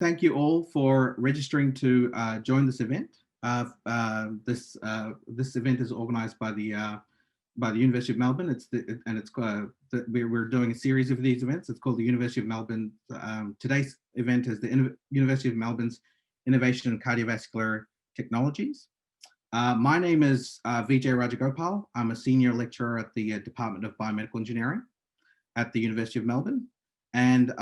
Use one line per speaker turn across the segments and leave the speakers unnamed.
thank you all for registering to join this event. This event is organized by the University of Melbourne. We're doing a series of these events. It's called the University of Melbourne. Today's event is the University of Melbourne's Innovation in Cardiovascular Technologies. My name is Vijay Rajagopal. I'm a senior lecturer at the Department of Biomedical Engineering at the University of Melbourne. And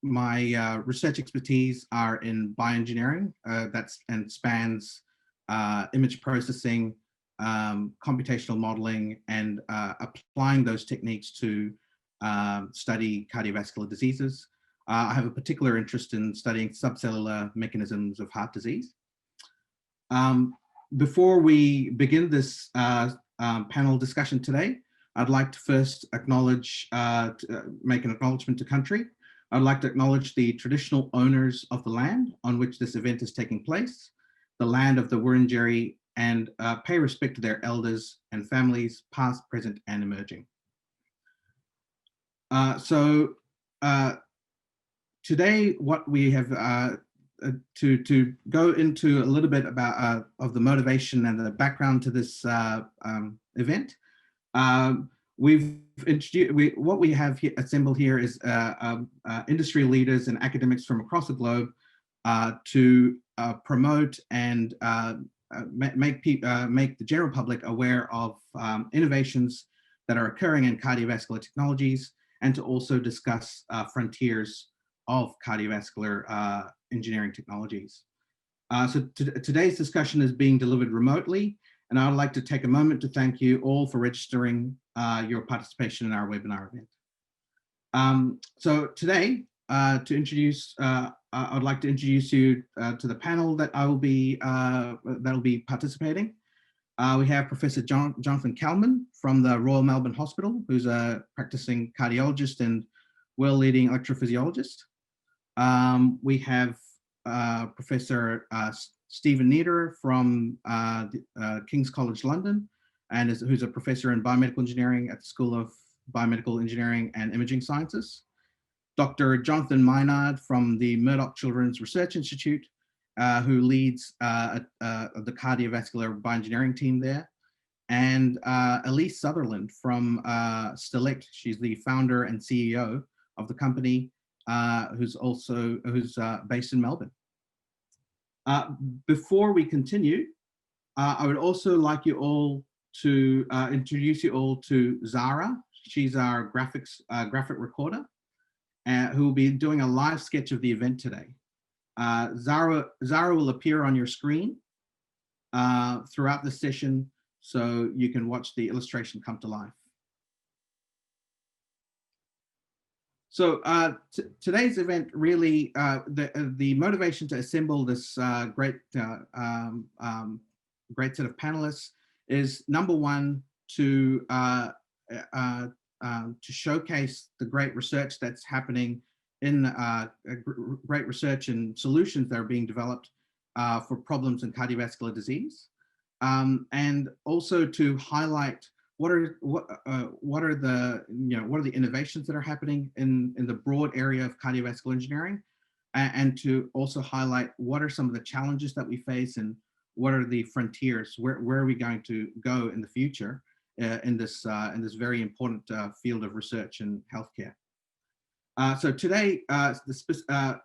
my research expertise are in bioengineering, and spans image processing, computational modeling, and applying those techniques to study cardiovascular diseases. I have a particular interest in studying subcellular mechanisms of heart disease. Before we begin this panel discussion today, I'd like to first make an acknowledgement to country. I'd like to acknowledge the traditional owners of the land on which this event is taking place, the land of the Wurundjeri, and pay respect to their elders and families, past, present, and emerging. Today, what we have to go into a little bit about of the motivation and the background to this event. What we have assembled here is industry leaders and academics from across the globe to promote and make the general public aware of innovations that are occurring in cardiovascular technologies, and to also discuss frontiers of cardiovascular engineering technologies. Today's discussion is being delivered remotely, and I would like to take a moment to thank you all for registering your participation in our webinar event. So today, I would like to introduce you to the panel that will be participating. We have Professor Jonathon Kalman from the Royal Melbourne Hospital, who's a practicing cardiologist and world-leading electrophysiologist. We have Professor Stephen Niederer from King's College London, and who's a professor in biomedical engineering at the School of Biomedical Engineering and Imaging Sciences. Dr. Jonathon Mynard from the Murdoch Children's Research Institute, who leads the cardiovascular bioengineering team there. And Elise Sutherland from Stelect. She's the founder and CEO of the company, who's based in Melbourne. Before we continue, I would also like you all to introduce you all to Zara. She's our graphic recorder, who will be doing a live sketch of the event today. Zara will appear on your screen throughout the session, so you can watch the illustration come to life. So today's event really, the motivation to assemble this great set of panelists is, number one, to showcase the great research that's happening in great research and solutions that are being developed for problems in cardiovascular disease, and also to highlight what are the innovations that are happening in the broad area of cardiovascular engineering, and to also highlight what are some of the challenges that we face and what are the frontiers, where are we going to go in the future in this very important field of research and healthcare. So today,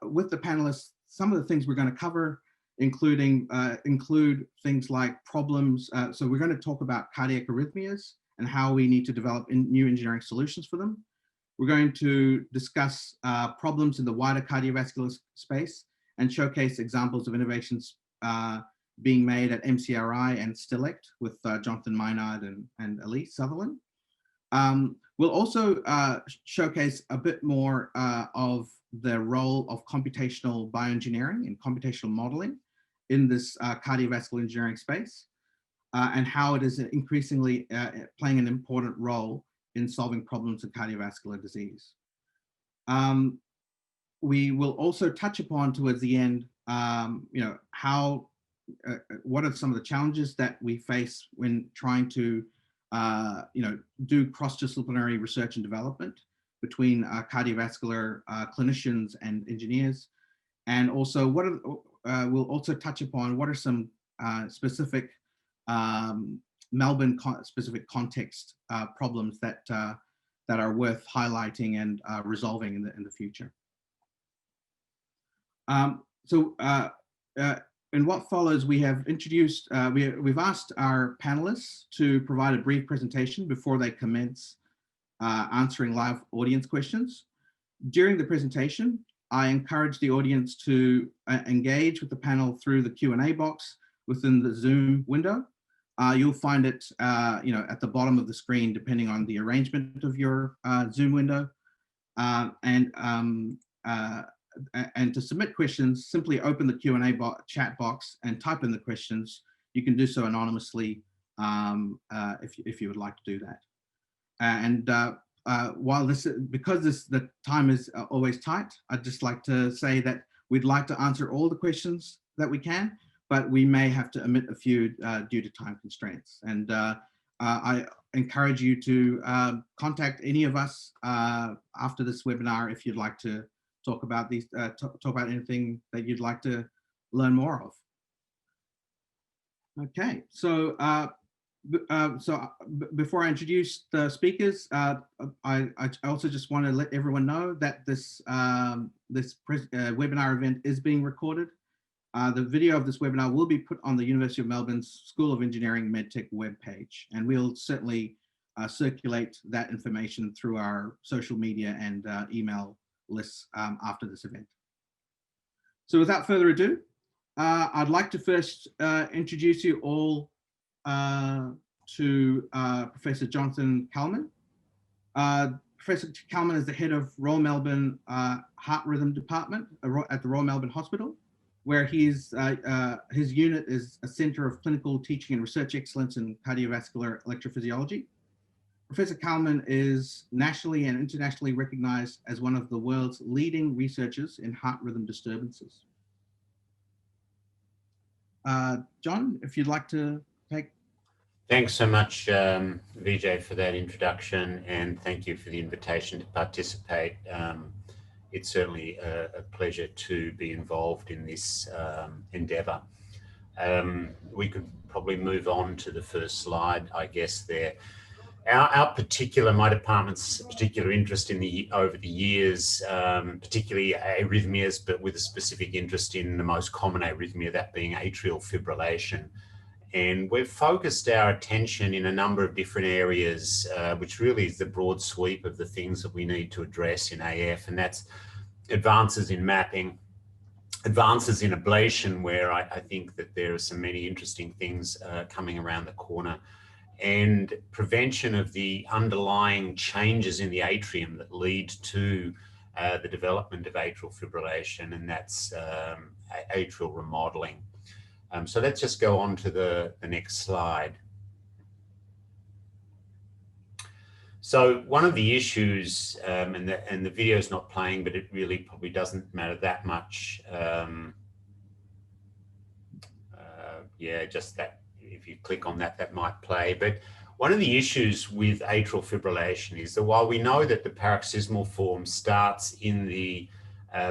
with the panelists, some of the things we're going to cover include things like problems. So we're going to talk about cardiac arrhythmias and how we need to develop new engineering solutions for them. We're going to discuss problems in the wider cardiovascular space and showcase examples of innovations being made at MCRI and Stelect with Jonathon Mynard and Elise Sutherland. We'll also showcase a bit more of the role of computational bioengineering and computational modeling in this cardiovascular engineering space, and how it is increasingly playing an important role in solving problems in cardiovascular disease. We will also touch upon towards the end, what are some of the challenges that we face when trying to do cross-disciplinary research and development, between cardiovascular clinicians and engineers. And also, we'll also touch upon what are some specific Melbourne specific context problems that are worth highlighting and resolving in the future. In what follows, we have introduced, we've asked our panelists to provide a brief presentation before they commence answering live audience questions. During the presentation, I encourage the audience to engage with the panel through the Q&A box within the Zoom window. You'll find it at the bottom of the screen, depending on the arrangement of your Zoom window. And to submit questions, simply open the Q&A chat box and type in the questions. You can do so anonymously if you would like to do that. While because the time is always tight, I'd just like to say that we'd like to answer all the questions that we can, but we may have to omit a few due to time constraints. And I encourage you to contact any of us after this webinar if you'd like to talk about these, talk about anything that you'd like to learn more of. Okay, so before I introduce the speakers, I also just want to let everyone know that this webinar event is being recorded. The video of this webinar will be put on the University of Melbourne's School of Engineering MedTech webpage, and we'll certainly circulate that information through our social media and email lists after this event. So without further ado, I'd like to first introduce you all to Professor Jonathon Kalman. Professor Kalman is the head of Royal Melbourne Heart Rhythm Department at the Royal Melbourne Hospital, where his unit is a centre of clinical teaching and research excellence in cardiovascular electrophysiology. Professor Kalman is nationally and internationally recognized as one of the world's leading researchers in heart rhythm disturbances. John, if you'd like to take.
Thanks so much, Vijay, for that introduction, and thank you for the invitation to participate. It's certainly a pleasure to be involved in this endeavour. We could probably move on to the first slide, I guess, there. My department's particular interest over the years, particularly arrhythmias, but with a specific interest in the most common arrhythmia, that being atrial fibrillation. And we've focused our attention in a number of different areas, which really is the broad sweep of the things that we need to address in AF, and that's advances in mapping, advances in ablation, where I think that there are some many interesting things coming around the corner, and prevention of the underlying changes in the atrium that lead to the development of atrial fibrillation, and that's atrial remodeling. So let's just go on to the next slide. So one of the issues, and the video is not playing, but it really probably doesn't matter that much. Yeah, just that. If you click on that, that might play. But one of the issues with atrial fibrillation is that while we know that the paroxysmal form starts in the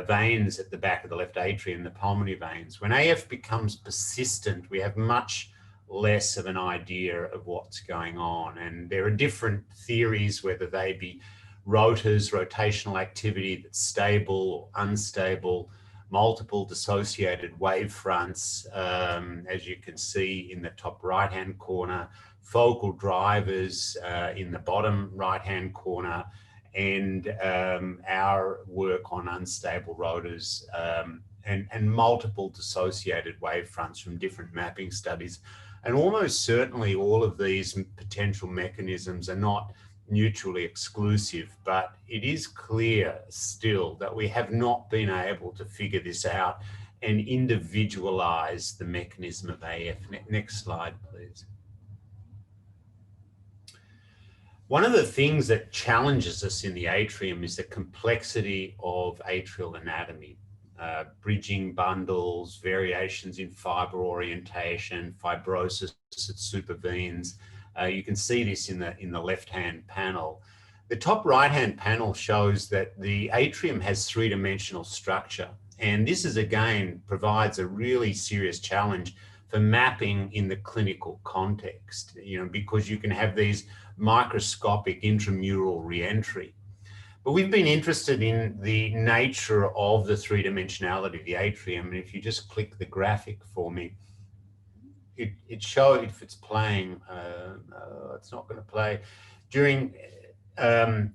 veins at the back of the left atrium, the pulmonary veins, when AF becomes persistent, we have much less of an idea of what's going on. And there are different theories, whether they be rotors, rotational activity that's stable or unstable, multiple dissociated wave fronts, as you can see in the top right-hand corner, focal drivers in the bottom right-hand corner, and our work on unstable rotors and multiple dissociated wave fronts from different mapping studies. And almost certainly all of these potential mechanisms are not mutually exclusive, but it is clear still that we have not been able to figure this out and individualize the mechanism of AF. Next slide, please. One of the things that challenges us in the atrium is the complexity of atrial anatomy. Bridging bundles, variations in fiber orientation, fibrosis that supervenes. You can see this in the left-hand panel. The top right-hand panel shows that the atrium has three-dimensional structure. And this is, again, provides a really serious challenge for mapping in the clinical context, because you can have these microscopic intramural reentry. But we've been interested in the nature of the three-dimensionality of the atrium. And if you just click the graphic for me, it shows, if it's playing, it's not going to play, during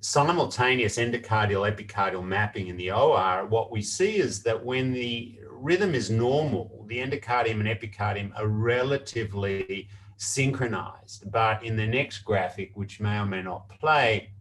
simultaneous endocardial epicardial mapping in the OR, what we see is that when the rhythm is normal, the endocardium and epicardium are relatively synchronized. But in the next graphic, which may or may not play,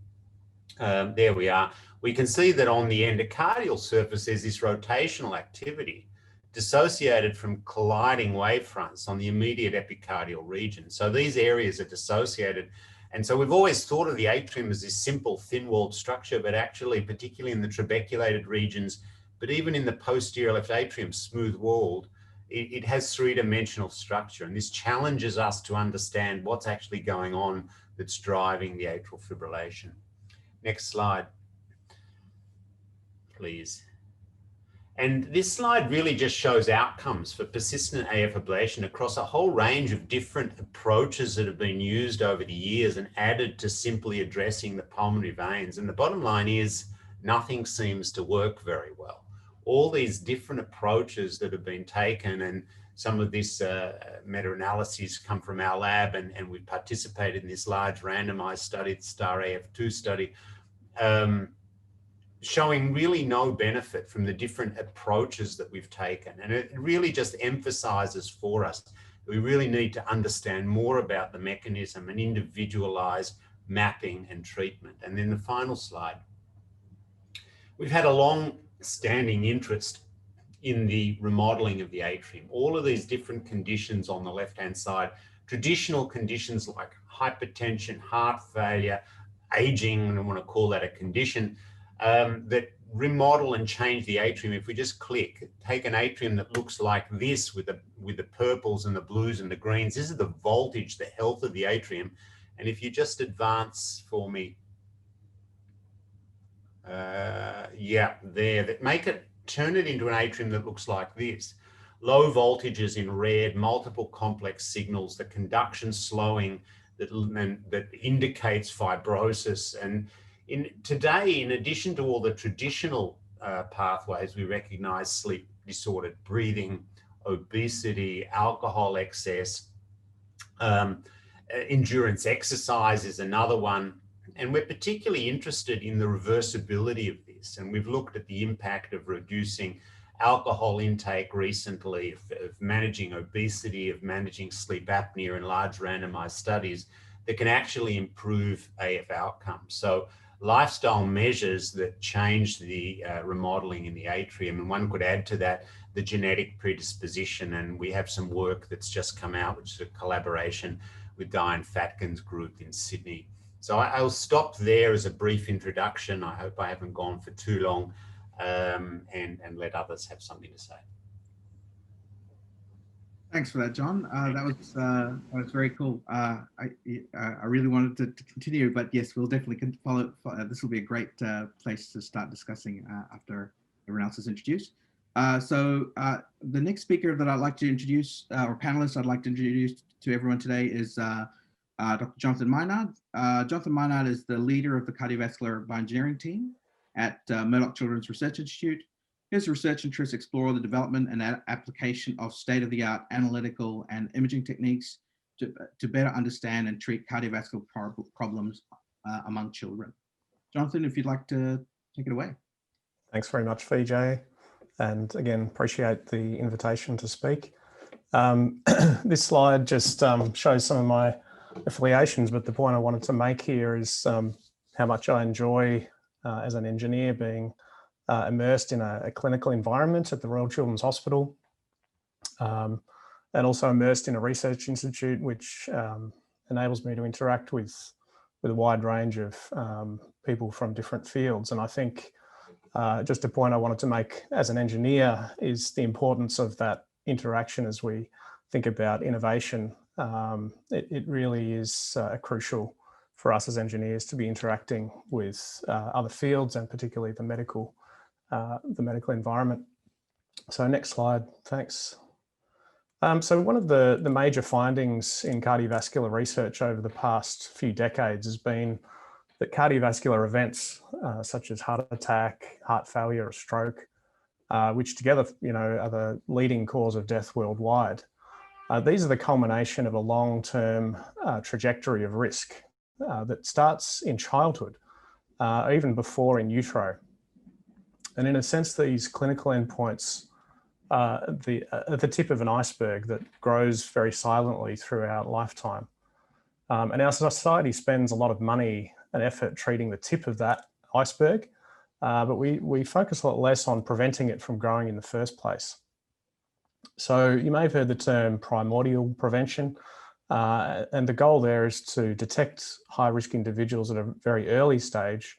there we are, we can see that on the endocardial surface, there's this rotational activity dissociated from colliding wavefronts on the immediate epicardial region. So these areas are dissociated. And so we've always thought of the atrium as this simple thin-walled structure, but actually, particularly in the trabeculated regions, but even in the posterior left atrium, smooth-walled, it has three-dimensional structure. And this challenges us to understand what's actually going on that's driving the atrial fibrillation. Next slide, please. And this slide really just shows outcomes for persistent AF ablation across a whole range of different approaches that have been used over the years and added to simply addressing the pulmonary veins. And the bottom line is nothing seems to work very well. All these different approaches that have been taken, and some of this meta-analyses come from our lab, and we've participated in this large randomized study, the STAR-AF2 study, showing really no benefit from the different approaches that we've taken. And it really just emphasizes for us that we really need to understand more about the mechanism and individualize mapping and treatment. And then the final slide. We've had a long-standing interest in the remodeling of the atrium. All of these different conditions on the left-hand side, traditional conditions like hypertension, heart failure, aging, and I want to call that a condition, that remodel and change the atrium. If we just click, take an atrium that looks like this with the purples and the blues and the greens, this is the voltage, the health of the atrium. And if you just advance for me, turn it into an atrium that looks like this. Low voltages in red, multiple complex signals, the conduction slowing that indicates fibrosis. And today, in addition to all the traditional pathways, we recognize sleep disordered breathing, obesity, alcohol excess, endurance exercise is another one. And we're particularly interested in the reversibility of this. And we've looked at the impact of reducing alcohol intake recently, of managing obesity, of managing sleep apnea in large randomized studies that can actually improve AF outcomes. So lifestyle measures that change the remodeling in the atrium. And one could add to that the genetic predisposition. And we have some work that's just come out, which is a collaboration with Diane Fatkin's group in Sydney. So I'll stop there as a brief introduction. I hope I haven't gone for too long, and let others have something to say.
Thanks for that, John. That was very cool. I really wanted to continue, but yes, we'll definitely follow. This will be a great place to start discussing after everyone else is introduced. So the next speaker that I'd like to introduce, or panelist I'd like to introduce to everyone today, is Dr. Jonathon Mynard. Jonathon Mynard is the leader of the cardiovascular bioengineering team at Murdoch Children's Research Institute. His research interests explore the development and application of state-of-the-art analytical and imaging techniques to better understand and treat cardiovascular problems among children. Jonathon, if you'd like to take it away.
Thanks very much, Vijay. And again, appreciate the invitation to speak. This slide just shows some of my affiliations, but the point I wanted to make here is how much I enjoy as an engineer being immersed in a clinical environment at the Royal Children's Hospital, and also immersed in a research institute, which enables me to interact with a wide range of people from different fields. And I think just a point I wanted to make as an engineer is the importance of that interaction as we think about innovation. It really is crucial for us as engineers to be interacting with other fields, and particularly the medical environment. So next slide, thanks. So one of the major findings in cardiovascular research over the past few decades has been that cardiovascular events such as heart attack, heart failure, or stroke, which together, are the leading cause of death worldwide. These are the culmination of a long-term trajectory of risk that starts in childhood, even before in utero. And in a sense, these clinical endpoints the tip of an iceberg that grows very silently throughout lifetime. And our society spends a lot of money and effort treating the tip of that iceberg, but we focus a lot less on preventing it from growing in the first place. So you may have heard the term primordial prevention, and the goal there is to detect high-risk individuals at a very early stage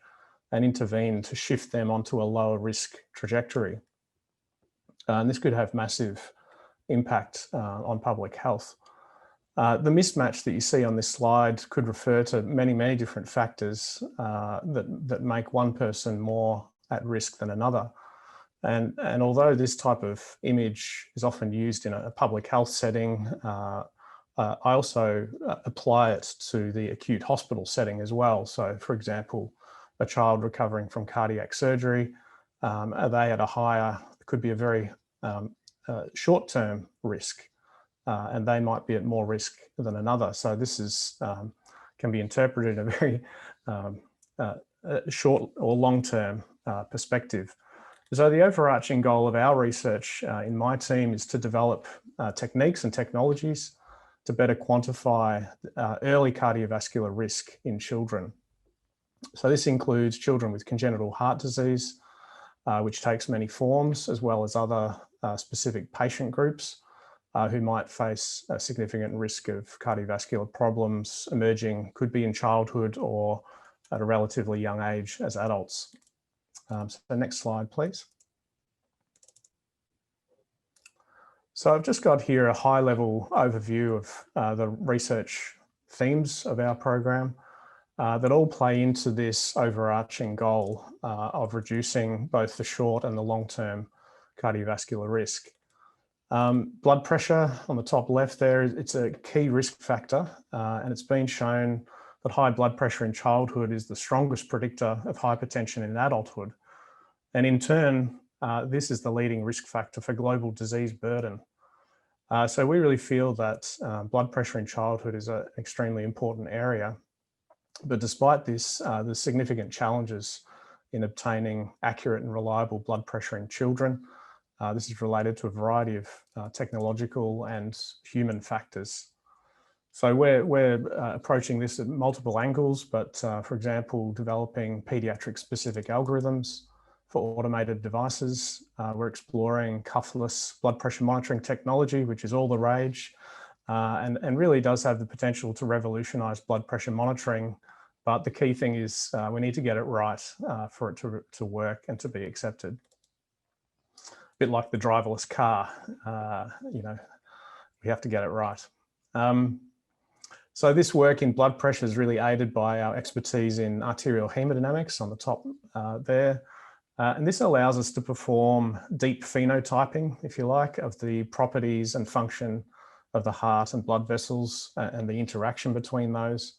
and intervene to shift them onto a lower risk trajectory. And this could have massive impact on public health. The mismatch that you see on this slide could refer to many, many different factors that make one person more at risk than another. And although this type of image is often used in a public health setting, I also apply it to the acute hospital setting as well. So for example, a child recovering from cardiac surgery, are they at a higher, could be a very short-term risk, and they might be at more risk than another. So this is can be interpreted in a very short or long-term perspective. So the overarching goal of our research in my team is to develop techniques and technologies to better quantify early cardiovascular risk in children. So this includes children with congenital heart disease, which takes many forms, as well as other specific patient groups who might face a significant risk of cardiovascular problems emerging, could be in childhood or at a relatively young age as adults. So the next slide, please. So I've just got here a high-level overview of the research themes of our program that all play into this overarching goal of reducing both the short and the long-term cardiovascular risk. Blood pressure on the top left there, it's a key risk factor, and it's been shown that high blood pressure in childhood is the strongest predictor of hypertension in adulthood. And in turn, this is the leading risk factor for global disease burden. So we really feel that blood pressure in childhood is an extremely important area. But despite this, there's significant challenges in obtaining accurate and reliable blood pressure in children. This is related to a variety of technological and human factors. So we're approaching this at multiple angles, but for example, developing pediatric specific algorithms for automated devices. We're exploring cuffless blood pressure monitoring technology, which is all the rage, and really does have the potential to revolutionize blood pressure monitoring. But the key thing is we need to get it right for it to work and to be accepted. A bit like the driverless car, we have to get it right. So this work in blood pressure is really aided by our expertise in arterial hemodynamics on the top there. And this allows us to perform deep phenotyping, if you like, of the properties and function of the heart and blood vessels and the interaction between those.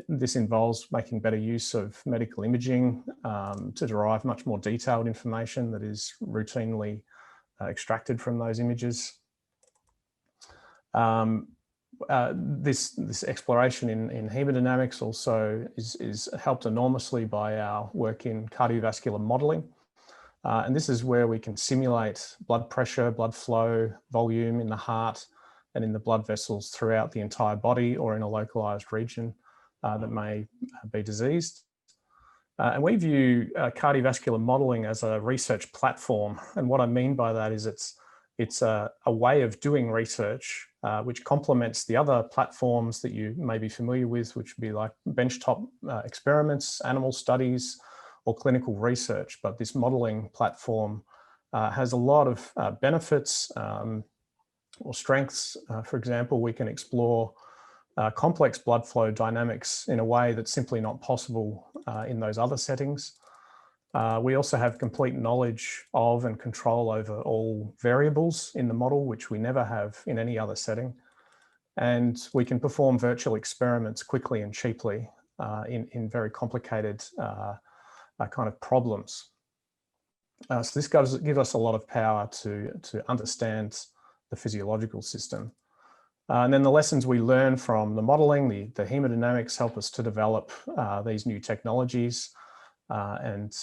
This involves making better use of medical imaging to derive much more detailed information that is routinely extracted from those images. This exploration in hemodynamics also is helped enormously by our work in cardiovascular modeling. And this is where we can simulate blood pressure, blood flow, volume in the heart and in the blood vessels throughout the entire body or in a localized region that may be diseased. And we view cardiovascular modeling as a research platform. And what I mean by that is it's a way of doing research which complements the other platforms that you may be familiar with, which would be like benchtop experiments, animal studies, or clinical research. But this modeling platform has a lot of benefits or strengths. For example, we can explore complex blood flow dynamics in a way that's simply not possible in those other settings. We also have complete knowledge of and control over all variables in the model, which we never have in any other setting. And we can perform virtual experiments quickly and cheaply in very complicated kind of problems. So this gives us a lot of power to understand the physiological system. And then the lessons we learn from the modeling, the hemodynamics help us to develop these new technologies. And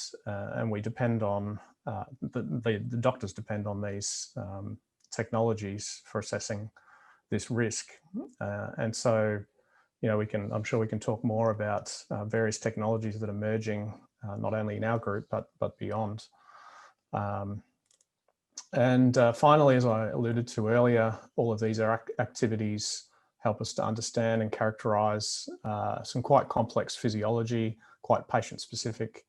we depend on, the doctors depend on these technologies for assessing this risk. And so, you know, I'm sure we can talk more about various technologies that are emerging, not only in our group, but beyond. Finally, as I alluded to earlier, all of these activities help us to understand and characterize some quite complex physiology, quite patient-specific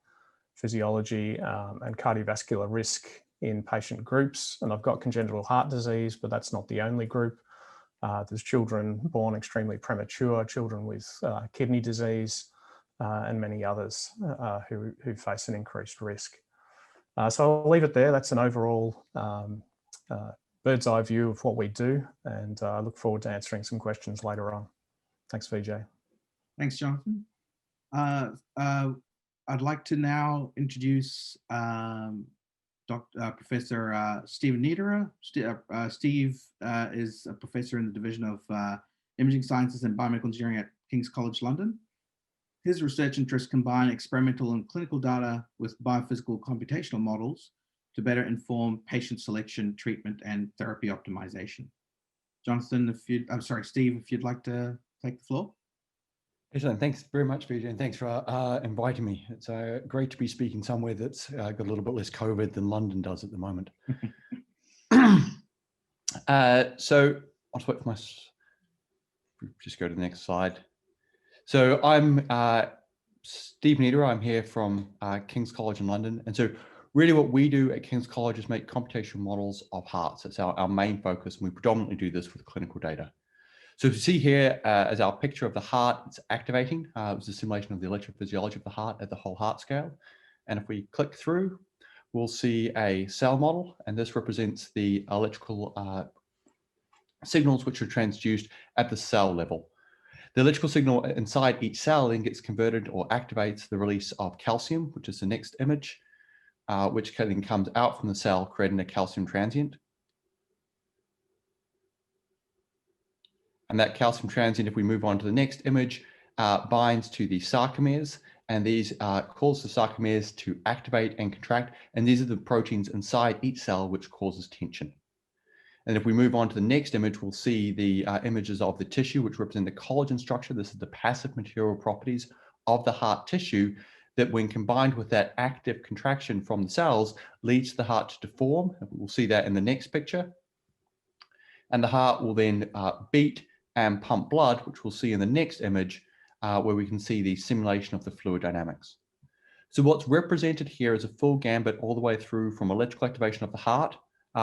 physiology, and cardiovascular risk in patient groups. And I've got congenital heart disease, but that's not the only group. There's children born extremely premature, children with kidney disease, and many others who face an increased risk. So I'll leave it there. That's an overall bird's eye view of what we do, and I look forward to answering some questions later on. Thanks, Vijay.
Thanks, Jonathan. I'd like to now introduce Professor Stephen Niederer. Steve is a professor in the Division of Imaging Sciences and Biomedical Engineering at King's College London. His research interests combine experimental and clinical data with biophysical computational models to better inform patient selection, treatment, and therapy optimization. Jonathan, Steve, if you'd like to take the floor.
Excellent. Thanks very much, Vijay, and thanks for inviting me. It's great to be speaking somewhere that's got a little bit less COVID than London does at the moment. So I'll just wait for just go to the next slide. So I'm Steve Niederer. I'm here from King's College in London. And so really what we do at King's College is make computational models of hearts. That's our main focus. And we predominantly do this with clinical data. So if you see here as our picture of the heart, it's activating. It's a simulation of the electrophysiology of the heart at the whole heart scale. And if we click through, we'll see a cell model. And this represents the electrical signals which are transduced at the cell level. The electrical signal inside each cell then gets converted or activates the release of calcium, which is the next image, which then comes out from the cell, creating a calcium transient. And that calcium transient, if we move on to the next image, binds to the sarcomeres, and these cause the sarcomeres to activate and contract. And these are the proteins inside each cell which causes tension. And if we move on to the next image, we'll see the images of the tissue, which represent the collagen structure. This is the passive material properties of the heart tissue that, when combined with that active contraction from the cells, leads the heart to deform. We'll see that in the next picture. And the heart will then beat and pump blood, which we'll see in the next image, where we can see the simulation of the fluid dynamics. So what's represented here is a full gambit all the way through from electrical activation of the heart,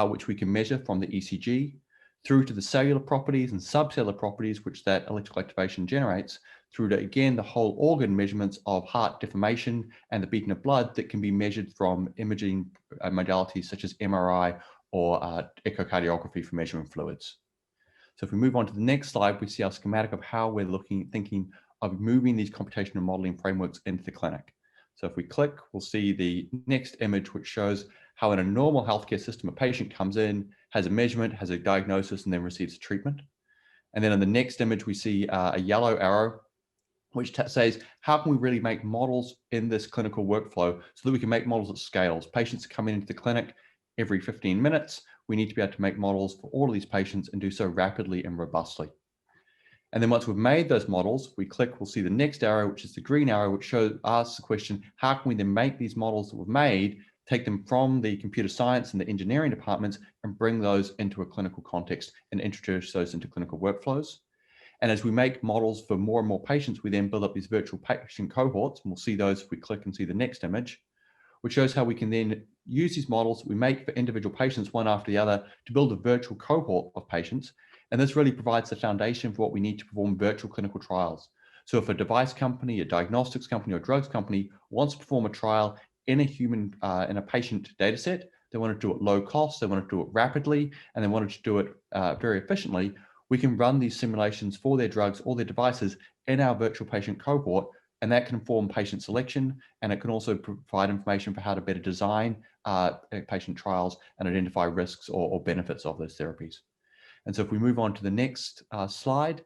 which we can measure from the ECG, through to the cellular properties and subcellular properties which that electrical activation generates, through to, again, the whole organ measurements of heart deformation and the beating of blood that can be measured from imaging modalities such as MRI or echocardiography for measuring fluids. So if we move on to the next slide, we see our schematic of how we're thinking of moving these computational modeling frameworks into the clinic. So if we click, we'll see the next image, which shows how in a normal healthcare system, a patient comes in, has a measurement, has a diagnosis, and then receives treatment. And then in the next image, we see a yellow arrow, which says, how can we really make models in this clinical workflow so that we can make models at scales? Patients come into the clinic every 15 minutes. We need to be able to make models for all of these patients and do so rapidly and robustly. And then once we've made those models, we click, we'll see the next arrow, which is the green arrow, which asks the question, how can we then make these models that we've made, take them from the computer science and the engineering departments and bring those into a clinical context and introduce those into clinical workflows. And as we make models for more and more patients, we then build up these virtual patient cohorts, and we'll see those if we click and see the next image, which shows how we can then use these models that we make for individual patients one after the other to build a virtual cohort of patients. And this really provides the foundation for what we need to perform virtual clinical trials. So if a device company, a diagnostics company, or drugs company wants to perform a trial in a human, in a patient data set, they want to do it low cost, they want to do it rapidly, and they wanted to do it very efficiently, we can run these simulations for their drugs or their devices in our virtual patient cohort, and that can inform patient selection, and it can also provide information for how to better design patient trials and identify risks or benefits of those therapies. And so if we move on to the next slide,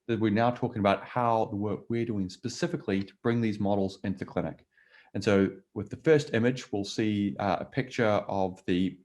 that we're now talking about how the work we're doing specifically to bring these models into the clinic. And so with the first image, we'll see a picture of the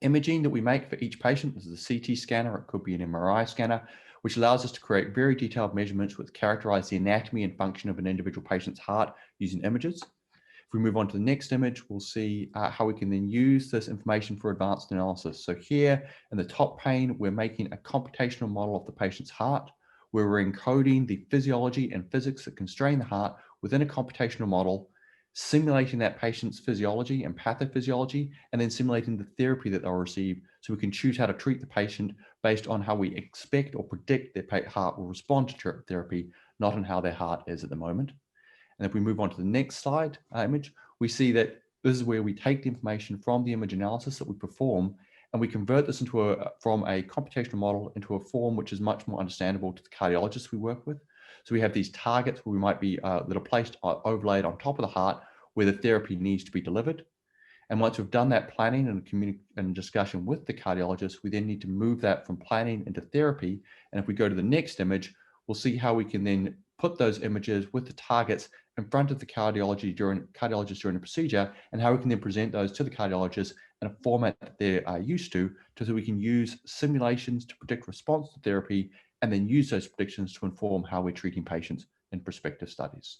imaging that we make for each patient. This is a CT scanner, it could be an MRI scanner, which allows us to create very detailed measurements which characterize the anatomy and function of an individual patient's heart using images. If we move on to the next image, we'll see how we can then use this information for advanced analysis. So here in the top pane, we're making a computational model of the patient's heart, where we're encoding the physiology and physics that constrain the heart within a computational model, simulating that patient's physiology and pathophysiology, and then simulating the therapy that they'll receive, so we can choose how to treat the patient based on how we expect or predict their heart will respond to therapy, not on how their heart is at the moment. And if we move on to the next slide image, we see that this is where we take the information from the image analysis that we perform, and we convert this into from a computational model into a form which is much more understandable to the cardiologists we work with. So we have these targets where we might be that are placed overlaid on top of the heart where the therapy needs to be delivered. And once we've done that planning and discussion with the cardiologist, we then need to move that from planning into therapy. And if we go to the next image, we'll see how we can then put those images with the targets in front of the cardiologist during the procedure, and how we can then present those to the cardiologist in a format that they're used to, so we can use simulations to predict response to therapy, and then use those predictions to inform how we're treating patients in prospective studies.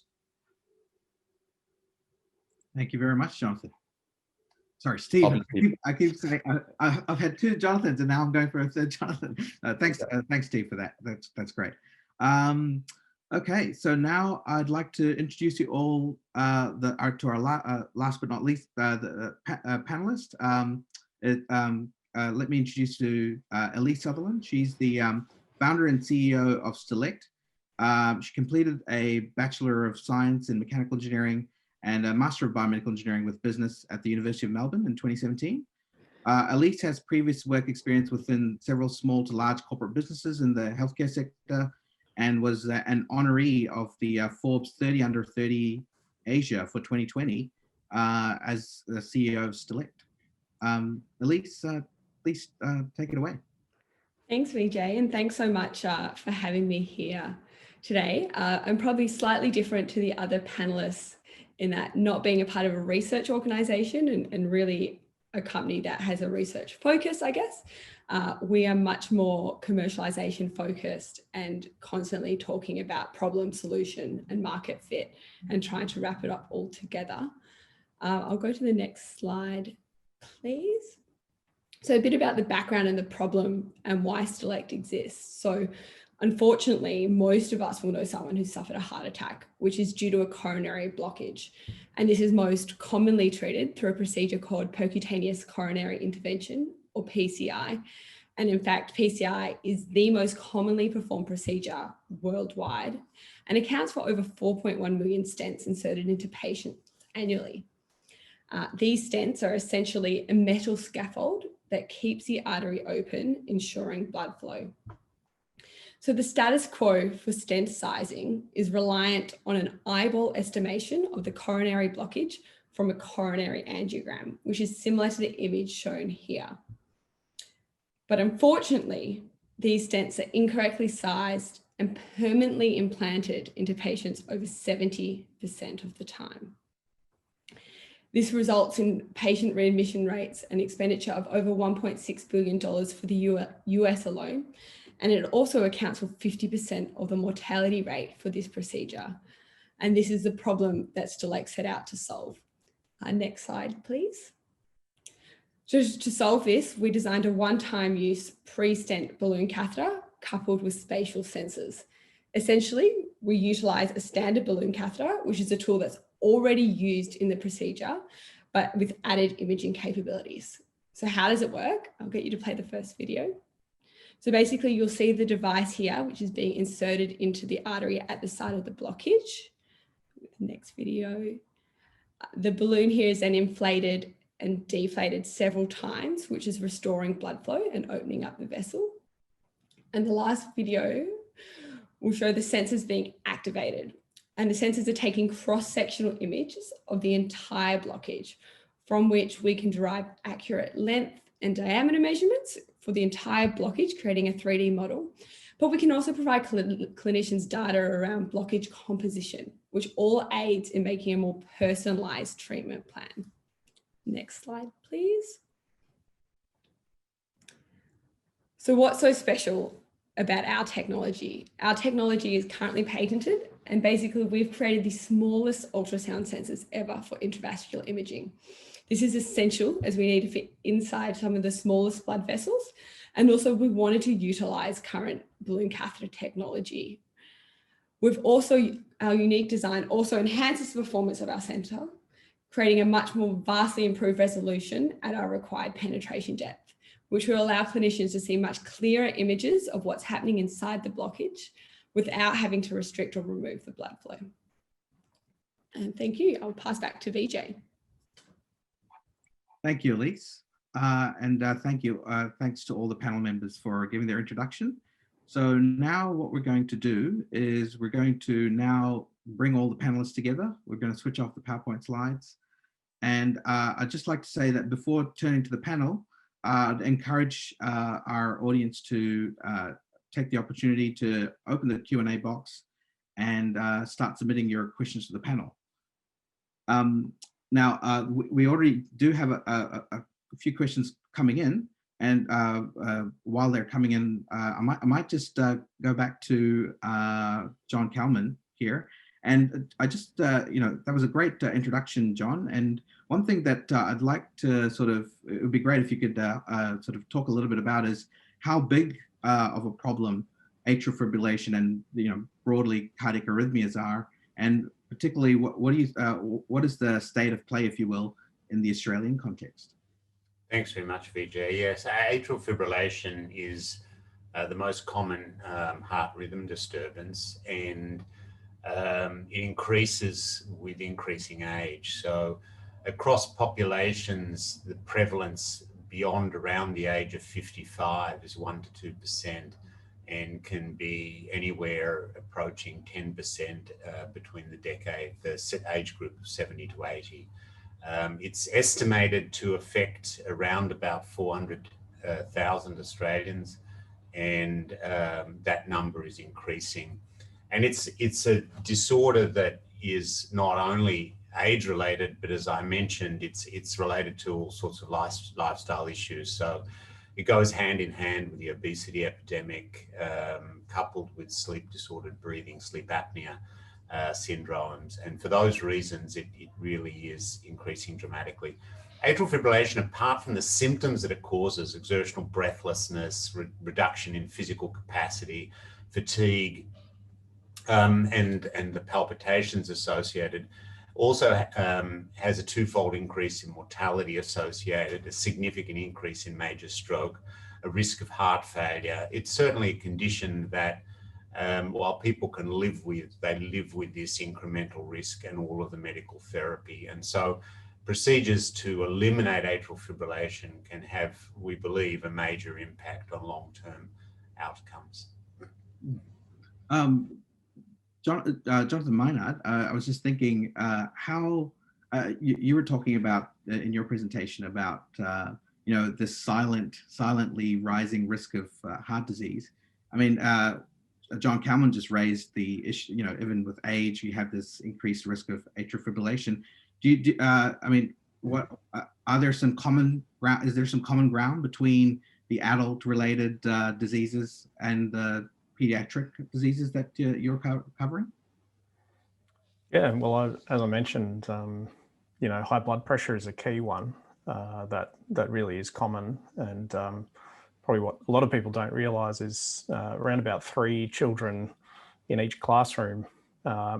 Thank you very much, Jonathan. Sorry, Steve. I keep saying I've had two Jonathans, and now I'm going for a third Jonathan. Thanks, Steve, for that. That's great. Okay, so now I'd like to introduce you all to our last but not least the panelist. Let me introduce you to Elise Sutherland. She's the founder and CEO of Stelect. She completed a Bachelor of Science in Mechanical Engineering and a Master of Biomedical Engineering with Business at the University of Melbourne in 2017. Elise has previous work experience within several small to large corporate businesses in the healthcare sector, and was an honoree of the Forbes 30 Under 30 Asia for 2020 as the CEO of Stelect. Elise, please take it away.
Thanks, Vijay, and thanks so much for having me here today. I'm probably slightly different to the other panelists in that not being a part of a research organization and really a company that has a research focus, I guess. We are much more commercialization focused and constantly talking about problem solution and market fit and trying to wrap it up all together. I'll go to the next slide, please. So a bit about the background and the problem and why Stelect exists. So unfortunately, most of us will know someone who suffered a heart attack, which is due to a coronary blockage. And this is most commonly treated through a procedure called percutaneous coronary intervention, or PCI. And in fact, PCI is the most commonly performed procedure worldwide and accounts for over 4.1 million stents inserted into patients annually. These stents are essentially a metal scaffold that keeps the artery open, ensuring blood flow. So the status quo for stent sizing is reliant on an eyeball estimation of the coronary blockage from a coronary angiogram, which is similar to the image shown here. But unfortunately, these stents are incorrectly sized and permanently implanted into patients over 70% of the time. This results in patient readmission rates and expenditure of over $1.6 billion for the US alone. And it also accounts for 50% of the mortality rate for this procedure. And this is the problem that Stelect set out to solve. Next slide, please. So to solve this, we designed a one-time use pre-stent balloon catheter coupled with spatial sensors. Essentially, we utilize a standard balloon catheter, which is a tool that's already used in the procedure, but with added imaging capabilities. So how does it work? I'll get you to play the first video. So basically you'll see the device here, which is being inserted into the artery at the site of the blockage. Next video. The balloon here is then inflated and deflated several times, which is restoring blood flow and opening up the vessel. And the last video will show the sensors being activated. And the sensors are taking cross-sectional images of the entire blockage, from which we can derive accurate length and diameter measurements for the entire blockage, creating a 3D model. But we can also provide clinicians data around blockage composition, which all aids in making a more personalized treatment plan. Next slide, please. So what's so special about our technology? Our technology is currently patented, and basically we've created the smallest ultrasound sensors ever for intravascular imaging. This is essential as we need to fit inside some of the smallest blood vessels. And also we wanted to utilize current balloon catheter technology. We've also, our unique design also enhances the performance of our sensor, creating a much more vastly improved resolution at our required penetration depth, which will allow clinicians to see much clearer images of what's happening inside the blockage without having to restrict or remove the blood flow. And thank you. I'll pass back to VJ.
Thank you, Elise. Thank you. Thanks to all the panel members for giving their introduction. So now what we're going to do is we're going to now bring all the panelists together. We're going to switch off the PowerPoint slides. And I'd just like to say that before turning to the panel, I'd encourage our audience to take the opportunity to open the Q&A box and start submitting your questions to the panel. Now, we already do have a few questions coming in, and while they're coming in, I might just go back to John Kalman here. And I just, you know, that was a great introduction, John. And one thing that I'd like to sort of, it would be great if you could sort of talk a little bit about is how big of a problem atrial fibrillation and, you know, broadly cardiac arrhythmias are, and particularly what is the state of play, if you will, in the Australian context?
Thanks very much, Vijay. Yes, atrial fibrillation is the most common heart rhythm disturbance, and it increases with increasing age. So across populations, the prevalence beyond around the age of 55 is 1 to 2%, and can be anywhere approaching 10% between the age group of 70 to 80. It's estimated to affect around about 400,000 Australians, and that number is increasing. And it's a disorder that is not only age-related, but as I mentioned, it's related to all sorts of lifestyle issues. So it goes hand in hand with the obesity epidemic, coupled with sleep-disordered breathing, sleep apnea syndromes. And for those reasons, it really is increasing dramatically. Atrial fibrillation, apart from the symptoms that it causes, exertional breathlessness, reduction in physical capacity, fatigue, and the palpitations associated, also has a twofold increase in mortality associated, a significant increase in major stroke, a risk of heart failure. It's certainly a condition that while people can live with, they live with this incremental risk and all of the medical therapy. And so procedures to eliminate atrial fibrillation can have, we believe, a major impact on long-term outcomes.
Jonathon Mynard, I was just thinking how you were talking about in your presentation about you know, this silently rising risk of heart disease. I mean, John Kalman just raised the issue. You know, even with age, you have this increased risk of atrial fibrillation. I mean, what are there some common ground? Is there some common ground between the adult-related diseases and the pediatric diseases that you're covering?
Yeah, well, as I mentioned, you know, high blood pressure is a key one that really is common, and probably what a lot of people don't realise is around about 3 children in each classroom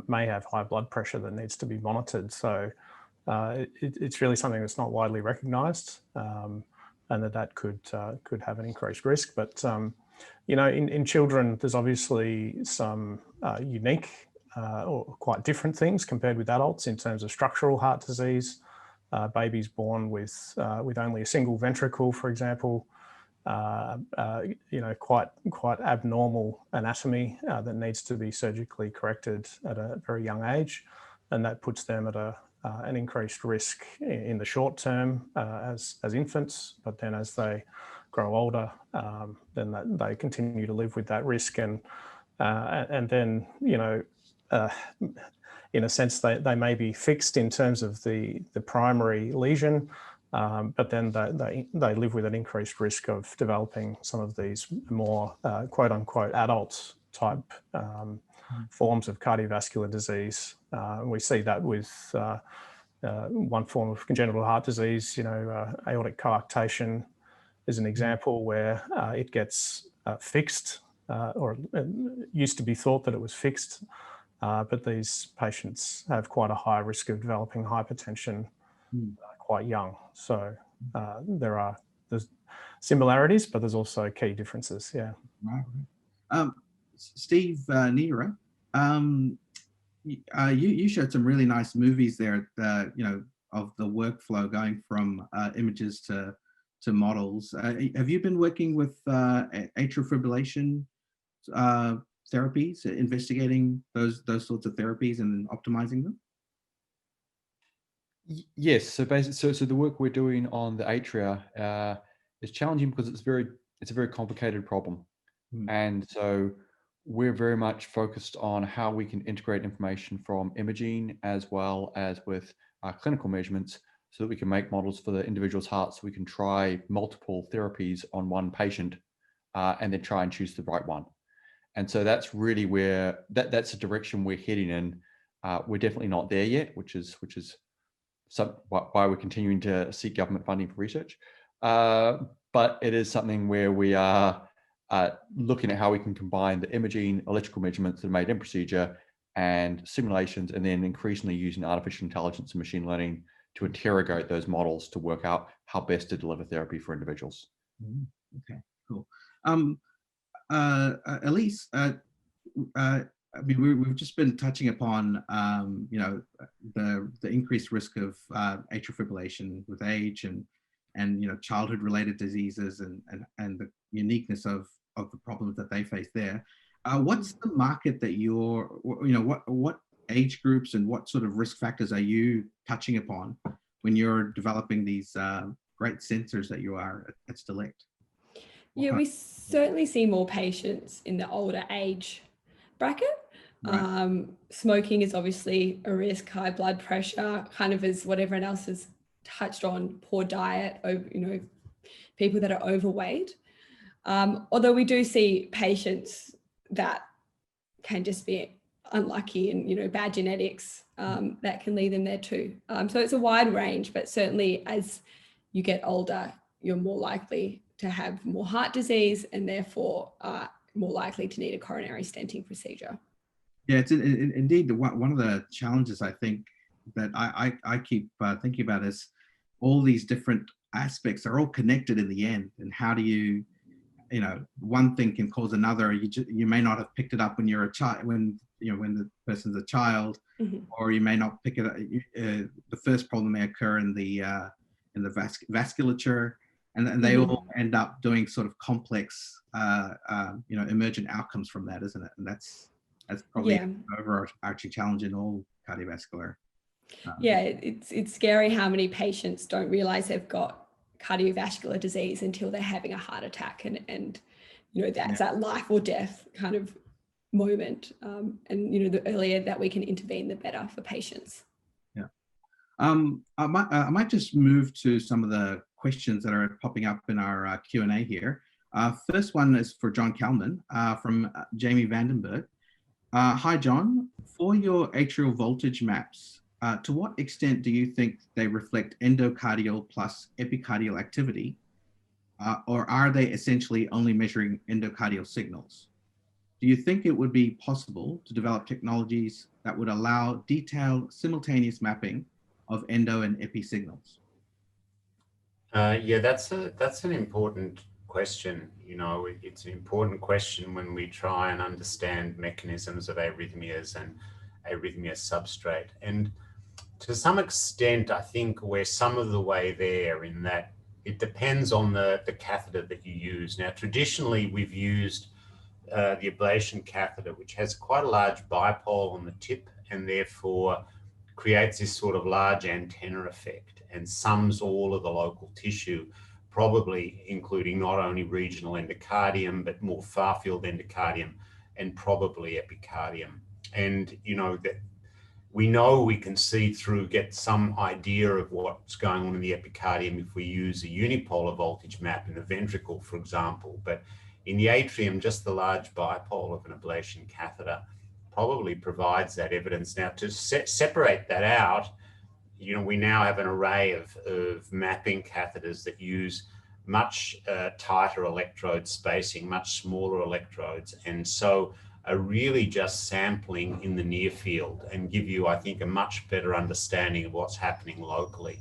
may have high blood pressure that needs to be monitored. So it's really something that's not widely recognised, and that could have an increased risk. But You know, in children, there's obviously some unique or quite different things compared with adults in terms of structural heart disease. Babies born with only a single ventricle, for example, you know, quite abnormal anatomy that needs to be surgically corrected at a very young age, and that puts them at an increased risk in the short term as infants, but then as they grow older, then they continue to live with that risk, and then, you know, in a sense, they may be fixed in terms of the primary lesion, but then they live with an increased risk of developing some of these more quote unquote adult type forms of cardiovascular disease. We see that with one form of congenital heart disease, you know, aortic coarctation is an example where it gets fixed, or it used to be thought that it was fixed, but these patients have quite a high risk of developing hypertension quite young. So there's similarities, but there's also key differences. Yeah.
Right. Steve Niederer, you showed some really nice movies there, you know, of the workflow going from images to models. Have you been working with atrial fibrillation therapies, investigating those sorts of therapies and optimizing them?
Yes. So basically, so the work we're doing on the atria is challenging because it's a very complicated problem, and so we're very much focused on how we can integrate information from imaging as well as with clinical measurements, so that we can make models for the individual's heart, so we can try multiple therapies on one patient and then try and choose the right one. And so that's really where that's the direction we're heading in. We're definitely not there yet, which is why we're continuing to seek government funding for research. But it is something where we are looking at how we can combine the imaging, electrical measurements that are made in procedure, and simulations, and then increasingly using artificial intelligence and machine learning to interrogate those models to work out how best to deliver therapy for individuals.
Okay, cool. Elise, I mean, we've just been touching upon, you know, the increased risk of atrial fibrillation with age, and you know, childhood-related diseases, and the uniqueness of the problems that they face there. What's the market that you're, you know, what age groups and what sort of risk factors are you touching upon when you're developing these great sensors that you are at Stelect?
Yeah, we certainly see more patients in the older age bracket. Right. Smoking is obviously a risk, high blood pressure, kind of as what everyone else has touched on, poor diet, you know, people that are overweight. Although we do see patients that can just be unlucky and, you know, bad genetics that can lead them there too. So it's a wide range, but certainly as you get older, you're more likely to have more heart disease, and therefore more likely to need a coronary stenting procedure.
Yeah, it's indeed one of the challenges I think that I keep thinking about is all these different aspects are all connected in the end, and how do you know, one thing can cause another. You may not have picked it up when you're a child, when the person's a child, or you may not pick it up. The first problem may occur in the vasculature, and they all end up doing sort of complex, you know, emergent outcomes from that, isn't it? And that's probably an overarching challenge in all cardiovascular.
Yeah, it's scary how many patients don't realize they've got cardiovascular disease until they're having a heart attack, and you know, that's that life or death kind of moment. And you know, the earlier that we can intervene, the better for patients.
Yeah. I might just move to some of the questions that are popping up in our Q&A here. First one is for John Kalman from Jamie Vandenberg. Hi, John. For your atrial voltage maps, to what extent do you think they reflect endocardial plus epicardial activity, or are they essentially only measuring endocardial signals? Do you think it would be possible to develop technologies that would allow detailed simultaneous mapping of endo and epi signals?
Yeah, that's an important question. You know, it's an important question when we try and understand mechanisms of arrhythmias and arrhythmia substrate. And to some extent, I think we're some of the way there in that it depends on the catheter that you use. Now, traditionally, we've used the ablation catheter, which has quite a large bipole on the tip and therefore creates this sort of large antenna effect and sums all of the local tissue, probably including not only regional endocardium, but more far-field endocardium and probably epicardium. And, you know, that we know we can see through, get some idea of what's going on in the epicardium if we use a unipolar voltage map in the ventricle, for example. But in the atrium, just the large bipole of an ablation catheter probably provides that evidence. Now, to separate that out, you know, we now have an array of mapping catheters that use much tighter electrode spacing, much smaller electrodes. And so are really just sampling in the near field and give you, I think, a much better understanding of what's happening locally.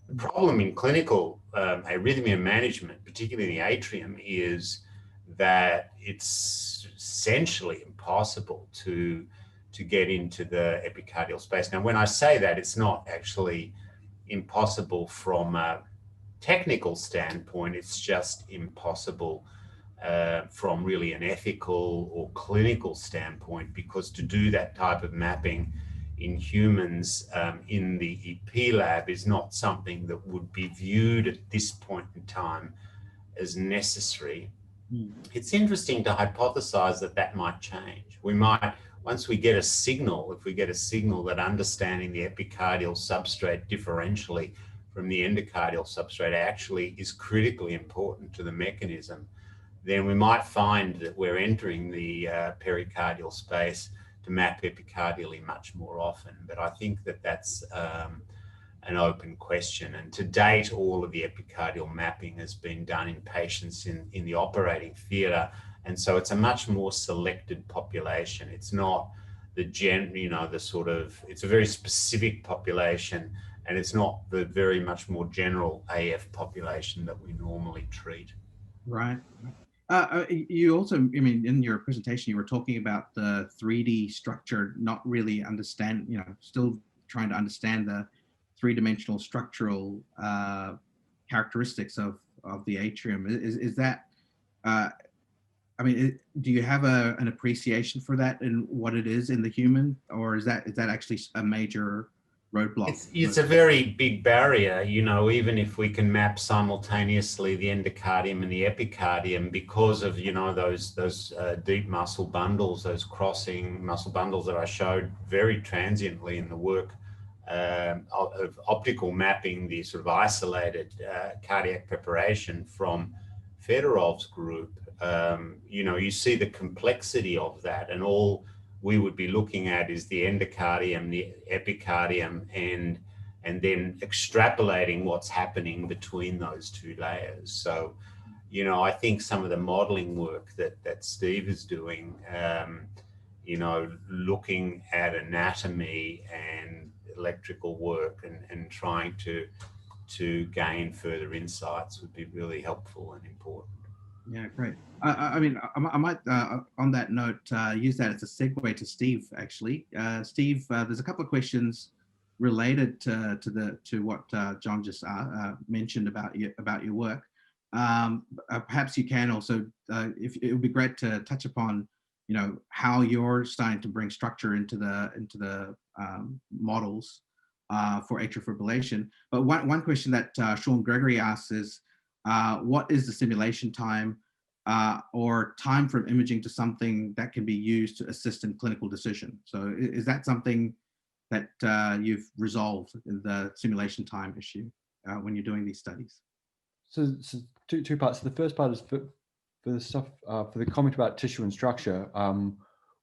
The problem in clinical arrhythmia management, particularly in the atrium, is that it's essentially impossible to get into the epicardial space. Now, when I say that, it's not actually impossible from a technical standpoint, it's just impossible from really an ethical or clinical standpoint, because to do that type of mapping in humans in the EP lab is not something that would be viewed at this point in time as necessary. It's interesting to hypothesize that that might change. We might, once we get a signal, if we get a signal that understanding the epicardial substrate differentially from the endocardial substrate actually is critically important to the mechanism, then we might find that we're entering the pericardial space to map epicardially much more often. But I think that that's an open question. And to date, all of the epicardial mapping has been done in patients in the operating theatre. And so it's a much more selected population. It's not the it's a very specific population, and it's not the very much more general AF population that we normally treat.
Right. You also, I mean, in your presentation, you were talking about the 3D structure, not really understand, you know, still trying to understand the three-dimensional structural characteristics of the atrium. Is that, I mean, do you have an appreciation for that and what it is in the human, or is that actually a major roadblock?
It's a very big barrier, you know, even if we can map simultaneously the endocardium and the epicardium, because of, you know, those deep muscle bundles, those crossing muscle bundles that I showed very transiently in the work of optical mapping, the sort of isolated cardiac preparation from Fedorov's group. You know, you see the complexity of that, and all we would be looking at is the endocardium, the epicardium, and then extrapolating what's happening between those two layers. So, you know, I think some of the modeling work that Steve is doing, you know, looking at anatomy and electrical work and trying to gain further insights would be really helpful and important.
Yeah, great. I mean, I might, on that note, use that as a segue to Steve, actually. Steve, there's a couple of questions related to what John just mentioned about your work. Perhaps you can also, if it would be great to touch upon, you know, how you're starting to bring structure into the models for atrial fibrillation. But one question that Sean Gregory asks is, what is the simulation time or time from imaging to something that can be used to assist in clinical decision? So is that something that you've resolved in the simulation time issue when you're doing these studies?
So two parts. So the first part is for the stuff, for the comment about tissue and structure,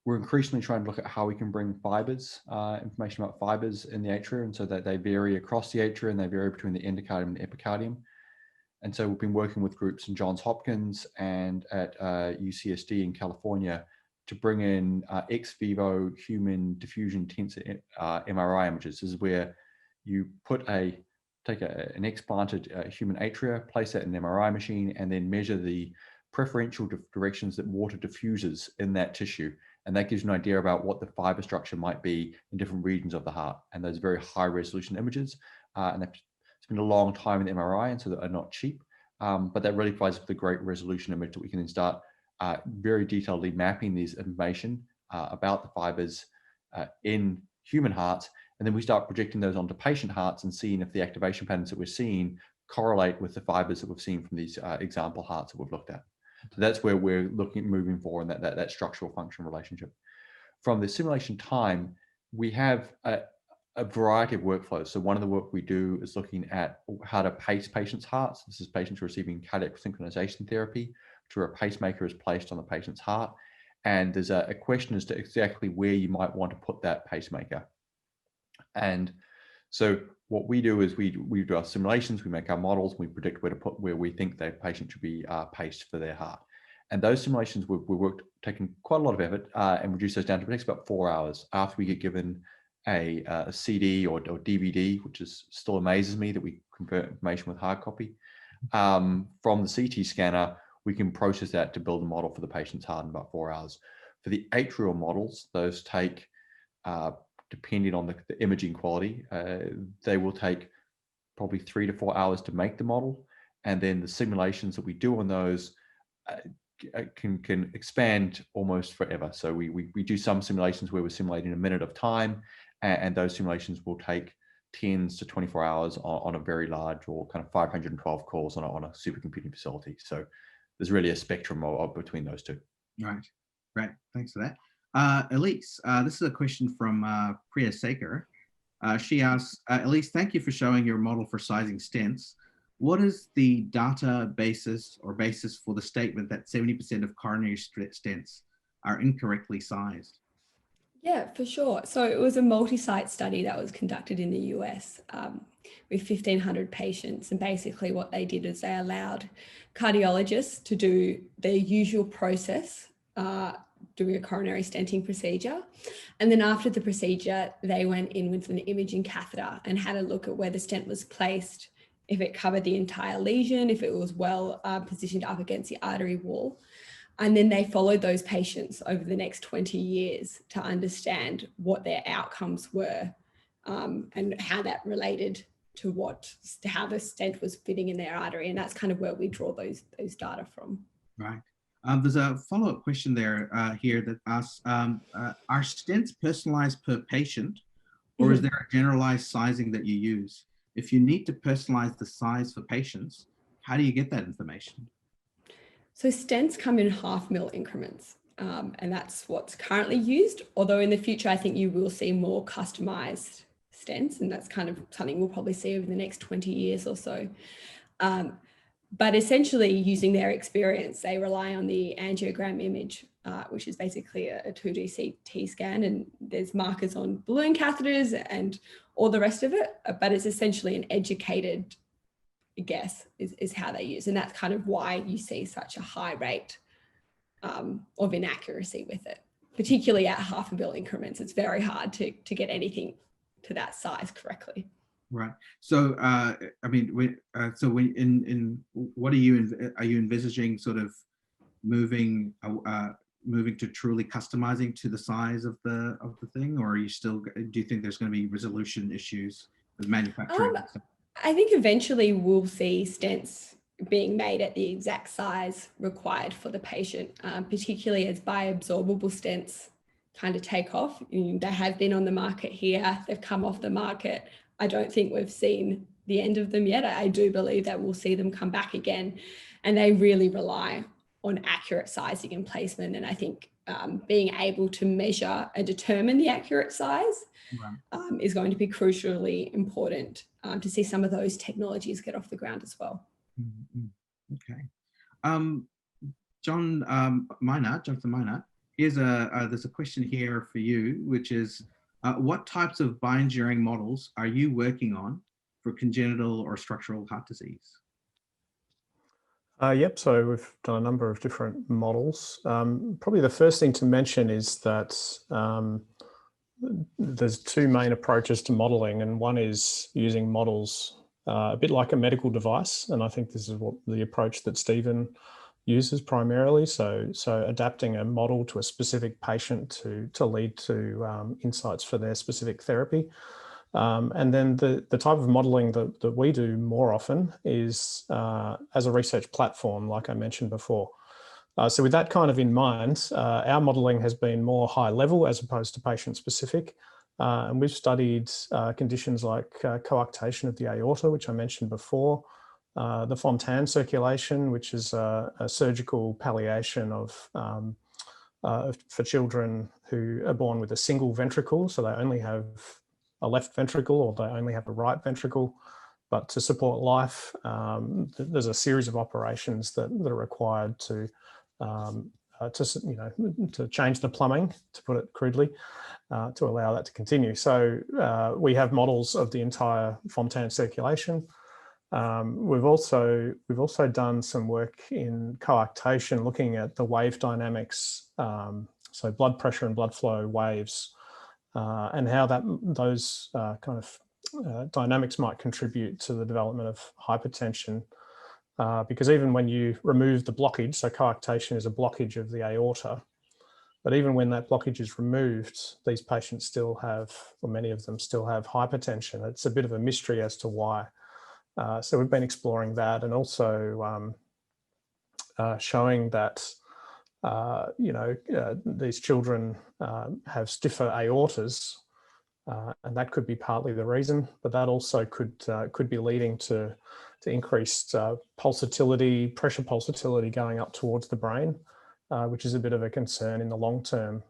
we're increasingly trying to look at how we can bring fibers, information about fibers in the atria, and so that they vary across the atria and they vary between the endocardium and the epicardium. And so we've been working with groups in Johns Hopkins and at UCSD in California to bring in ex vivo human diffusion tensor MRI images. This is where you put a take an explanted human atria, place that in an MRI machine, and then measure the preferential directions that water diffuses in that tissue. And that gives you an idea about what the fiber structure might be in different regions of the heart. And those very high resolution images, and they've spent a long time in the MRI, and so they are not cheap. But that really provides the great resolution image that we can then start very detailedly mapping these information about the fibers in human hearts. And then we start projecting those onto patient hearts and seeing if the activation patterns that we're seeing correlate with the fibers that we've seen from these example hearts that we've looked at. So that's where we're looking at moving forward in that structural function relationship. From the simulation time, we have a variety of workflows. So one of the work we do is looking at how to pace patients' hearts. This is patients receiving cardiac synchronization therapy, where a pacemaker is placed on the patient's heart. And there's a question as to exactly where you might want to put that pacemaker. And so what we do is we do our simulations, we make our models, we predict where we think that patient should be paced for their heart. And those simulations we worked, taking quite a lot of effort and reduce those down to takes about 4 hours after we get given a CD or DVD, which still amazes me that we convert information with hard copy. From the CT scanner, we can process that to build a model for the patient's heart in about 4 hours. For the atrial models, those take, depending on the imaging quality, they will take probably 3 to 4 hours to make the model. And then the simulations that we do on those can expand almost forever. So we do some simulations where we're simulating a minute of time, and those simulations will take 10 to 24 hours on a very large, or kind of 512 cores on a supercomputing facility. So there's really a spectrum between those two.
Right, great, thanks for that. Elise, this is a question from Priya Sekar. She asks, Elise, thank you for showing your model for sizing stents. What is the data basis for the statement that 70% of coronary stents are incorrectly sized?
Yeah, for sure. So it was a multi-site study that was conducted in the US with 1,500 patients. And basically what they did is they allowed cardiologists to do their usual process, doing a coronary stenting procedure. And then after the procedure, they went in with an imaging catheter and had a look at where the stent was placed, if it covered the entire lesion, if it was well positioned up against the artery wall. And then they followed those patients over the next 20 years to understand what their outcomes were and how that related to how the stent was fitting in their artery. And that's kind of where we draw those data from.
Right. There's a follow-up question there here that asks, are stents personalized per patient, or is there a generalized sizing that you use? If you need to personalize the size for patients, how do you get that information?
So stents come in 0.5 mil increments, and that's what's currently used. Although in the future, I think you will see more customized stents, and that's kind of something we'll probably see over the next 20 years or so. But essentially, using their experience, they rely on the angiogram image, which is basically a 2D CT scan, and there's markers on balloon catheters and all the rest of it, but it's essentially an educated guess is how they use. And that's kind of why you see such a high rate of inaccuracy with it, particularly at 0.5 mil increments. It's very hard to get anything to that size correctly.
Right. So, I mean, what are you envisaging sort of moving to truly customizing to the size of the thing, or are you still, do you think there's going to be resolution issues with manufacturing?
I think eventually we'll see stents being made at the exact size required for the patient, particularly as bioabsorbable stents kind of take off. They have been on the market here, they've come off the market. I don't think we've seen the end of them yet. I do believe that we'll see them come back again, and they really rely on accurate sizing and placement. And I think being able to measure and determine the accurate size is going to be crucially important to see some of those technologies get off the ground as well.
Okay. Jonathon Kalman, there's a question here for you, which is, what types of bind-enduring models are you working on for congenital or structural heart disease?
Yep, so we've done a number of different models. Probably the first thing to mention is that there's two main approaches to modeling, and one is using models a bit like a medical device. And I think this is what the approach that Stephen uses primarily. So adapting a model to a specific patient to lead to insights for their specific therapy. And then the type of modelling that we do more often is as a research platform, like I mentioned before. So with that kind of in mind, our modelling has been more high level as opposed to patient specific. And we've studied conditions like coarctation of the aorta, which I mentioned before, the Fontan circulation, which is a surgical palliation of for children who are born with a single ventricle, so they only have a left ventricle or they only have a right ventricle. But to support life, there's a series of operations that are required to change the plumbing, to put it crudely, to allow that to continue. So we have models of the entire Fontan circulation. We've also done some work in coarctation, looking at the wave dynamics, so blood pressure and blood flow waves, and how those kind of dynamics might contribute to the development of hypertension. Because even when you remove the blockage, so coarctation is a blockage of the aorta, but even when that blockage is removed, these patients still have, or many of them still have hypertension. It's a bit of a mystery as to why. So we've been exploring that, and also showing that these children have stiffer aortas, and that could be partly the reason, but that also could be leading to increased pulsatility, pressure pulsatility going up towards the brain, which is a bit of a concern in the long term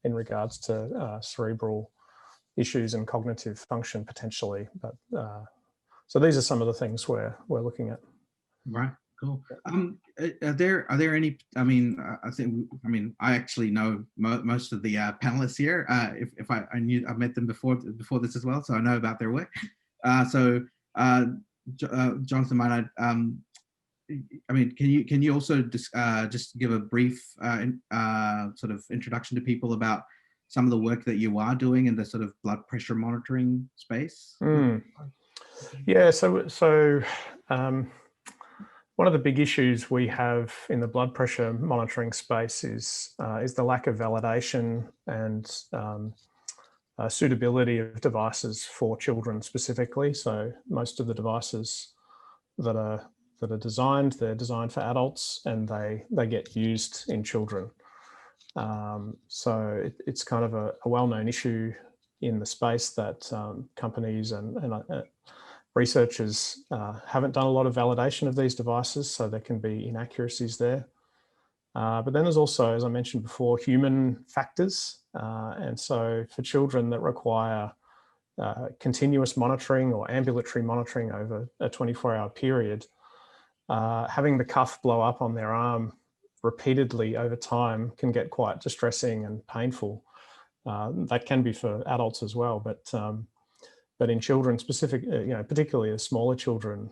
in regards to cerebral issues and cognitive function potentially. But so these are some of the things we're looking at.
Right. Cool. Are there any? I mean, I actually know most of the panelists here. If I met them before this as well, so I know about their work. Jonathon, Mynard, I mean, can you also just give a brief sort of introduction to people about some of the work that you are doing in the sort of blood pressure monitoring space?
Yeah. So one of the big issues we have in the blood pressure monitoring space is the lack of validation and suitability of devices for children specifically. So most of the devices that are designed, they're designed for adults, and they get used in children. So it's kind of a well-known issue in the space that companies and researchers haven't done a lot of validation of these devices, so there can be inaccuracies there. But then there's also, as I mentioned before, human factors. And so for children that require continuous monitoring or ambulatory monitoring over a 24-hour period, having the cuff blow up on their arm repeatedly over time can get quite distressing and painful. That can be for adults as well, but in children particularly the smaller children,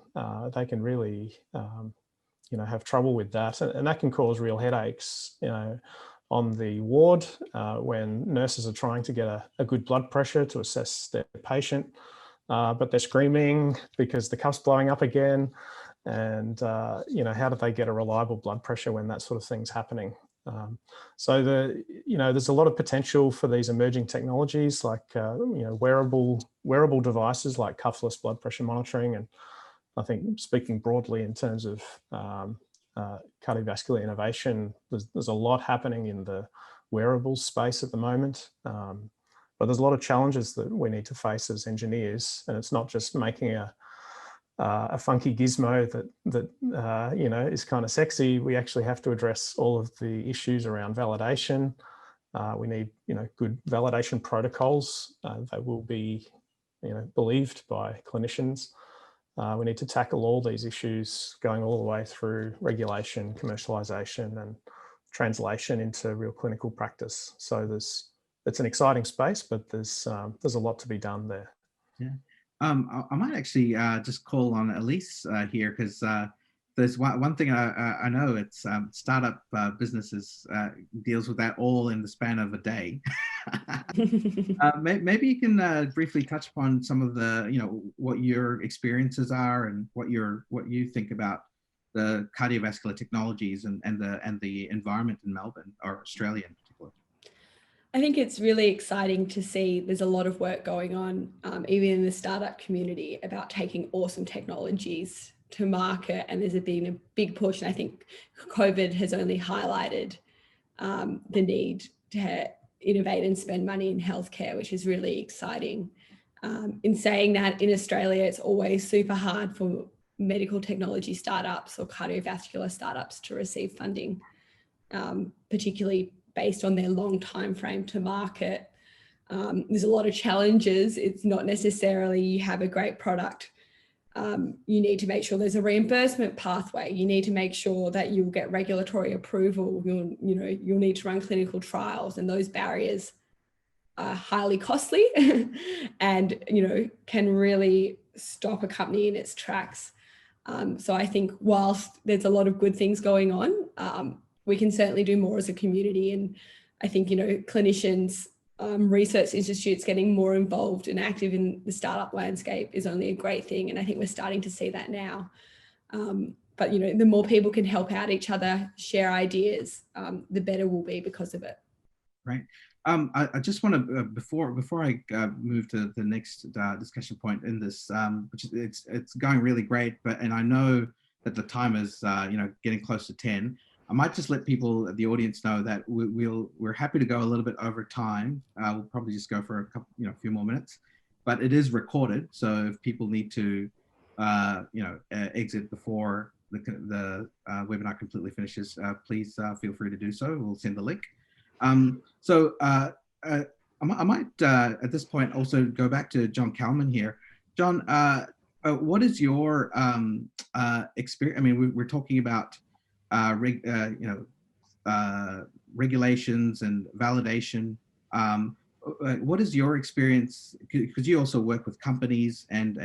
they can really have trouble with that, and that can cause real headaches on the ward when nurses are trying to get a good blood pressure to assess their patient, but they're screaming because the cuff's blowing up again, and how do they get a reliable blood pressure when that sort of thing's happening? So there's a lot of potential for these emerging technologies like wearable devices like cuffless blood pressure monitoring, and I think speaking broadly in terms of cardiovascular innovation, there's a lot happening in the wearables space at the moment, but there's a lot of challenges that we need to face as engineers, and it's not just making a funky gizmo that is kind of sexy. We actually have to address all of the issues around validation. We need good validation protocols that will be believed by clinicians. We need to tackle all these issues going all the way through regulation, commercialization, and translation into real clinical practice. So it's an exciting space, but there's a lot to be done there.
Yeah. I might actually just call on Elise here, because there's one thing I know, it's startup businesses deals with that all in the span of a day. Maybe you can briefly touch upon some of the, what your experiences are and what you think about the cardiovascular technologies and the environment in Melbourne or Australia in particular.
I think it's really exciting to see there's a lot of work going on, even in the startup community, about taking awesome technologies to market. And there's been a big push, and I think COVID has only highlighted the need to innovate and spend money in healthcare, which is really exciting. In saying that, in Australia, it's always super hard for medical technology startups or cardiovascular startups to receive funding, particularly based on their long time frame to market. There's a lot of challenges. It's not necessarily you have a great product. You need to make sure there's a reimbursement pathway. You need to make sure that you'll get regulatory approval. You'll need to run clinical trials, and those barriers are highly costly and can really stop a company in its tracks. So I think whilst there's a lot of good things going on, we can certainly do more as a community. And I think, clinicians, research institutes getting more involved and active in the startup landscape is only a great thing. And I think we're starting to see that now. But, the more people can help out each other, share ideas, the better we'll be because of it.
Right. I just want to, before I move to the next discussion point in this, which it's going really great, and I know that the time is, getting close to 10. I might just let people, the audience, know that we're happy to go a little bit over time. We'll probably just go for a few more minutes, but it is recorded. So if people need to, exit before the webinar completely finishes, please feel free to do so. We'll send the link. So I might at this point also go back to John Kalman here. John, what is your experience? I mean, we're talking about regulations and validation. What is your experience? Because you also work with companies and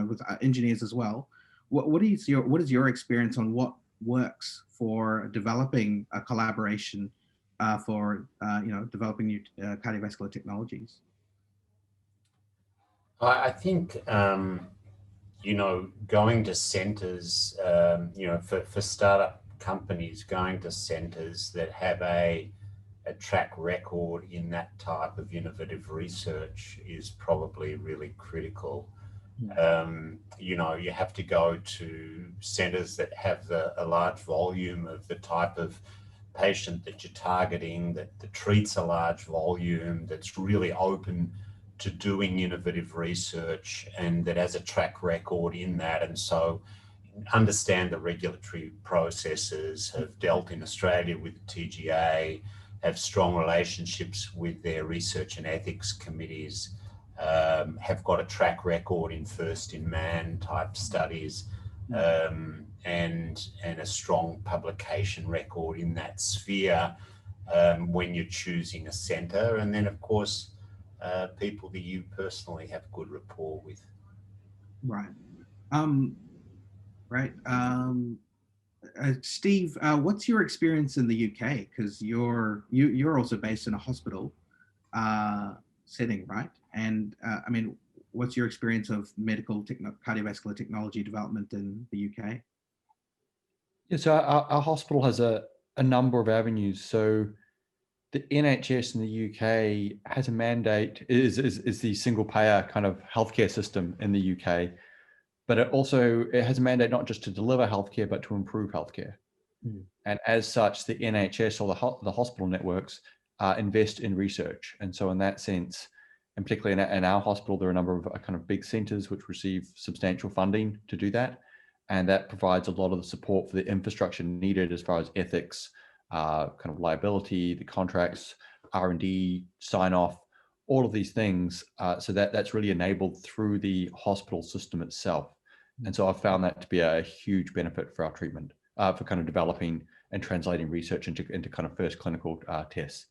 with engineers as well. What is your experience on what works for developing a collaboration for developing new cardiovascular technologies?
I think going to centres, for startup companies, going to centres that have a track record in that type of innovative research is probably really critical. You have to go to centres that have a large volume of the type of patient that you're targeting, that treats a large volume, that's really open to doing innovative research, and that has a track record in that. And so understand the regulatory processes, have dealt in Australia with the TGA, have strong relationships with their research and ethics committees, have got a track record in first-in-man type studies, and a strong publication record in that sphere when you're choosing a centre. And then, of course, people that you personally have good rapport with.
Right. Right. Steve, what's your experience in the UK? Because you're also based in a hospital setting, right? And I mean, what's your experience of cardiovascular technology development in the UK?
Yeah, so our hospital has a number of avenues. So the NHS in the UK has a mandate, is the single payer kind of healthcare system in the UK, but it has a mandate not just to deliver healthcare, but to improve healthcare. And as such, the NHS or the hospital networks invest in research. And so in that sense, and particularly in our hospital, there are a number of kind of big centres which receive substantial funding to do that. And that provides a lot of the support for the infrastructure needed as far as ethics, kind of liability, the contracts, R&D, sign off, all of these things. So that's really enabled through the hospital system itself. And so I've found that to be a huge benefit for our treatment, for kind of developing and translating research into kind of first clinical tests.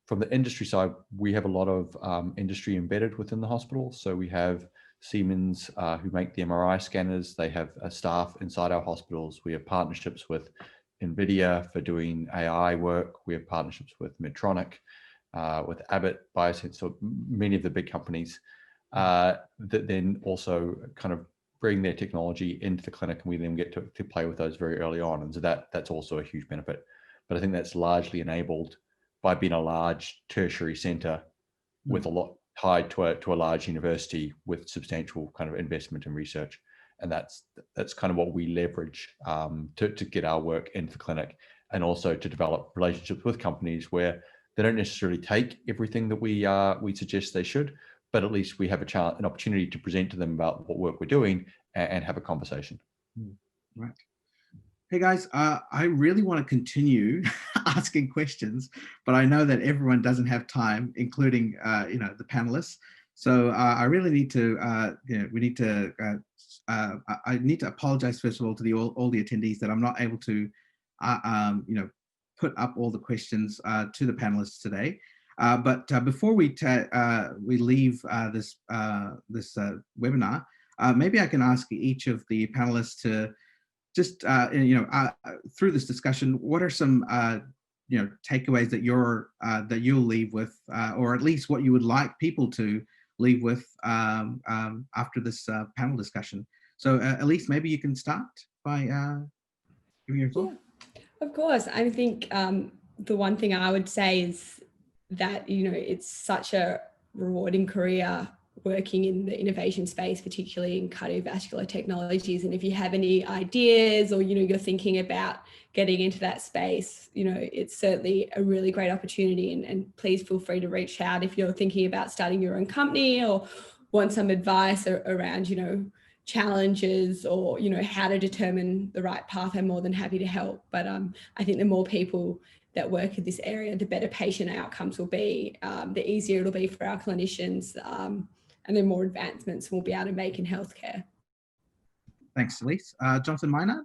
From the industry side, we have a lot of industry embedded within the hospital. So we have Siemens, who make the MRI scanners. They have a staff inside our hospitals. We have partnerships with NVIDIA for doing AI work. We have partnerships with Medtronic, with Abbott, Biosense, so many of the big companies that then also kind of bring their technology into the clinic, and we then get to play with those very early on. And so that's also a huge benefit. But I think that's largely enabled by being a large tertiary center with a lot tied to a large university with substantial kind of investment in research. And that's kind of what we leverage to get our work into the clinic, and also to develop relationships with companies where they don't necessarily take everything that we suggest they should, but at least we have an opportunity to present to them about what work we're doing and have a conversation.
Right. Hey guys, I really want to continue asking questions, but I know that everyone doesn't have time, including the panelists. So I really need to, I need to apologize first of all to all the attendees that I'm not able to, put up all the questions to the panelists today. But before we leave this webinar, maybe I can ask each of the panelists to just through this discussion, what are some takeaways that you'll leave with, or at least what you would like people to leave with after this panel discussion. So Elise, maybe you can start by giving your thought.
Yeah, of course. I think the one thing I would say is that it's such a rewarding career working in the innovation space, particularly in cardiovascular technologies. And if you have any ideas, or you're thinking about getting into that space, it's certainly a really great opportunity. And please feel free to reach out if you're thinking about starting your own company or want some advice around challenges or how to determine the right path. I'm more than happy to help. But I think the more people that work in this area, the better patient outcomes will be, the easier it'll be for our clinicians, and then more advancements we'll be able to make in healthcare.
Thanks, Elise. Jonathon, Mynard?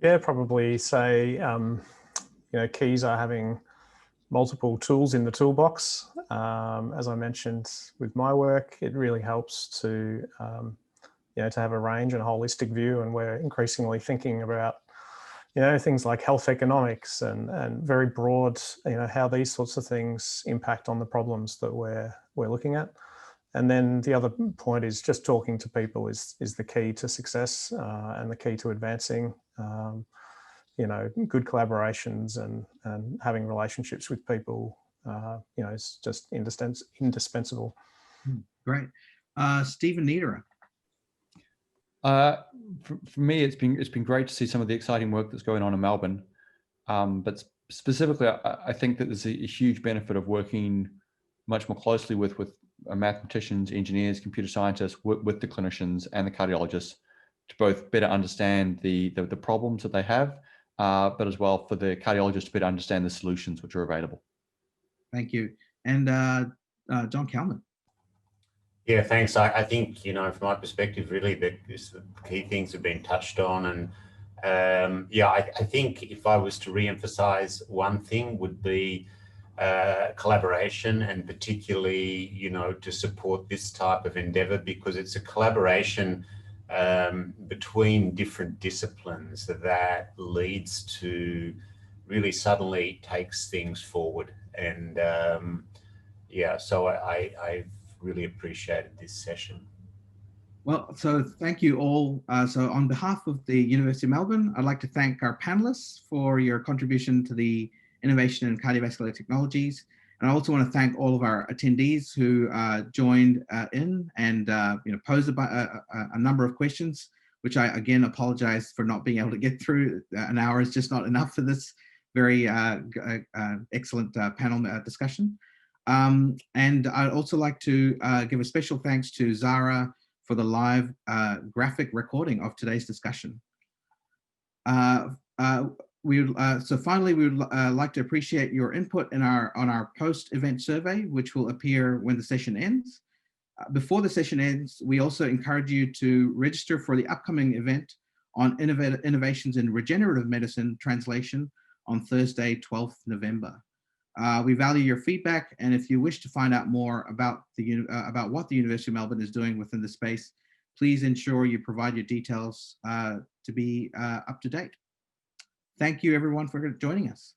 Yeah, probably say, keys are having multiple tools in the toolbox. As I mentioned with my work, it really helps to, to have a range and a holistic view. And we're increasingly thinking about, things like health economics and very broad, how these sorts of things impact on the problems that we're looking at. And then the other point is just talking to people is the key to success and the key to advancing, good collaborations and having relationships with people, is just indispensable.
Great. Stephen Niederer. For me, it's been great to see some of the exciting work that's going on in Melbourne. But specifically, I think that there's a huge benefit of working much more closely with mathematicians, engineers, computer scientists, with the clinicians and the cardiologists to both better understand the problems that they have, but as well for the cardiologists to better understand the solutions which are available. Thank you. And John Kalman.
Yeah, thanks. I think, from my perspective, really, the key things have been touched on. And I think if I was to re-emphasize one thing would be collaboration, and particularly, to support this type of endeavor, because it's a collaboration between different disciplines that leads to really suddenly takes things forward. And so I've really appreciated this session.
Well, so thank you all. So on behalf of the University of Melbourne, I'd like to thank our panelists for your contribution to the innovation in cardiovascular technologies. And I also want to thank all of our attendees who joined in and posed a number of questions, which I again apologize for not being able to get through. An hour is just not enough for this very excellent panel discussion. And I'd also like to give a special thanks to Zara for the live graphic recording of today's discussion. So finally, we would like to appreciate your input on our post-event survey, which will appear when the session ends. Before the session ends, we also encourage you to register for the upcoming event on innovations in regenerative medicine translation on Thursday, 12th November. We value your feedback, and if you wish to find out more about what the University of Melbourne is doing within the space, please ensure you provide your details to be up to date. Thank you, everyone, for joining us.